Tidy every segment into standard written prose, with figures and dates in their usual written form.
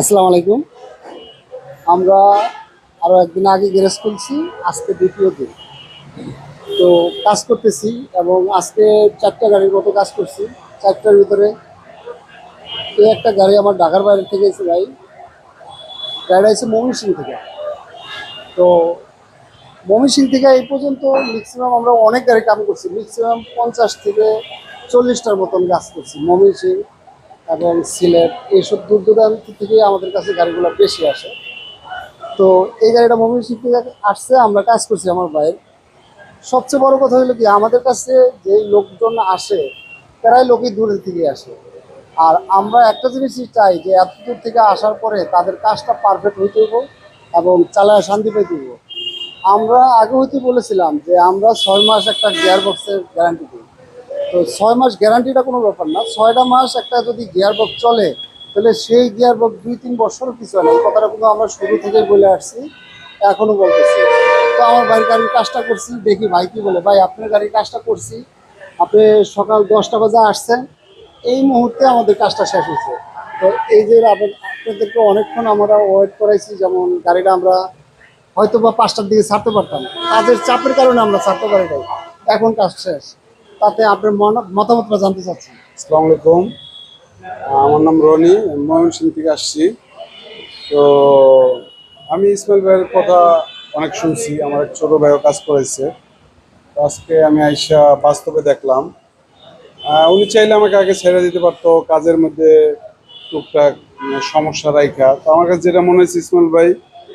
আসসালামু আলাইকুম। আমরা আরো একদিন আগে গ্যারেজ খুলছি, আজকে দ্বিতীয় দিন। তো কাজ করতেছি এবং আজকে 4টা গাড়ির মতো কাজ করছি। 4টার ভিতরে এই একটা গাড়ি আমার ঢাকার বাইরে থেকে এসে ভাই, গাড়িটা এসে ময়মনসিংহ থেকে। তো ময়মনসিংহ থেকে এই পর্যন্ত ম্যাক্সিমাম আমরা অনেক গাড়ি কাম করছি, ম্যাক্সিমাম 50 থেকে 40টার মতন কাজ করছি। ময়মনসিংহ এবং সিলেট এইসব দূর দূরান্ত থেকে আমাদের কাছে গাড়িগুলো বেশি আসে। তো এই গাড়িটা ময়মনসিংহ থেকে আসছে, আমরা কাজ করছি আমার ভাইয়ের। সবচেয়ে বড় কথা হলো কি, আমাদের কাছে যে লোকজন আসে তারাই লোকই দূরের থেকে আসে। আর আমরা একটা জিনিসই চাই যে এত দূর থেকে আসার পরে তাদের কাজটা পারফেক্ট হইতে হইব এবং চালায় শান্তি পেতে হইব। আমরা আগে হইতে বলেছিলাম যে আমরা 6 মাস একটা গিয়ার বক্সের গ্যারান্টি দিই। তো 6 মাস গ্যারান্টিটা কোনো ব্যাপার না, 6টা মাস একটা যদি গিয়ার বক্স চলে তাহলে সেই গিয়ার বক্স 2-3 বছরও কিছু হয় না। এই কথাটা কিন্তু আমরা শুরু থেকেই বলে আসছি, এখনো বলতেছি। তো আমার ভাইয়ের গাড়ির কাজটা করছি, দেখি ভাই কি বলে। ভাই আপনার গাড়ির কাজটা করছি, আপনি সকাল 10টা বাজে আসছেন, এই মুহূর্তে আমাদের কাজটা শেষ হয়েছে। তো এই যে আপনাদেরকে অনেকক্ষণ আমরা ওয়েট করাইছি, যেমন গাড়িটা আমরা হয়তো বা 5টার দিকে ছাড়তে পারতাম, কাজের চাপের কারণে আমরা ছাড়তে পারি নাই। এখন কাজ শেষ, তাতে আপনার মতামতটা জানতে চাচ্ছি। আসসালামু আলাইকুম। আমার নাম রনি, আমি ময়মনসিংহ থেকে আসছি। তো আমি ইসমাইল ভাইয়ের কথা অনেক শুনছি, আমার এক ছোট ভাইও কাজ করেছে। তো আজকে আমি আইসা বাস্তবে দেখলাম। উনি চাইলে আমাকে আগে ছেড়ে দিতে পারতো, কাজের মধ্যে টুকটাক সমস্যা রাইখা। তো আমার কাছে যেটা মনে হয়েছে, ইসমাইল ভাই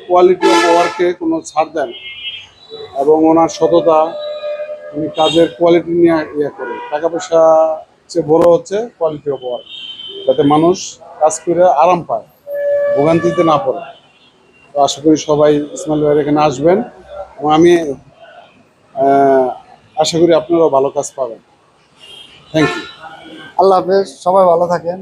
কোয়ালিটি অফ ওয়ার্কে কোনো ছাড় দেন এবং ওনার সততা, উনি কাজের কোয়ালিটি নিয়ে করে। টাকা পয়সা চেয়ে বড় হচ্ছে কোয়ালিটি অফ ওয়ার্ক, যাতে মানুষ কাজ করে আরাম পায়, ভোগান্তিতে না পড়ে। তো আশা করি সবাই ইসমাইল ভাইয়ের এখানে আসবেন এবং আমি আশা করি আপনারাও ভালো কাজ পাবেন। Thank you. আল্লাহ হাফেজ, সবাই ভালো থাকেন।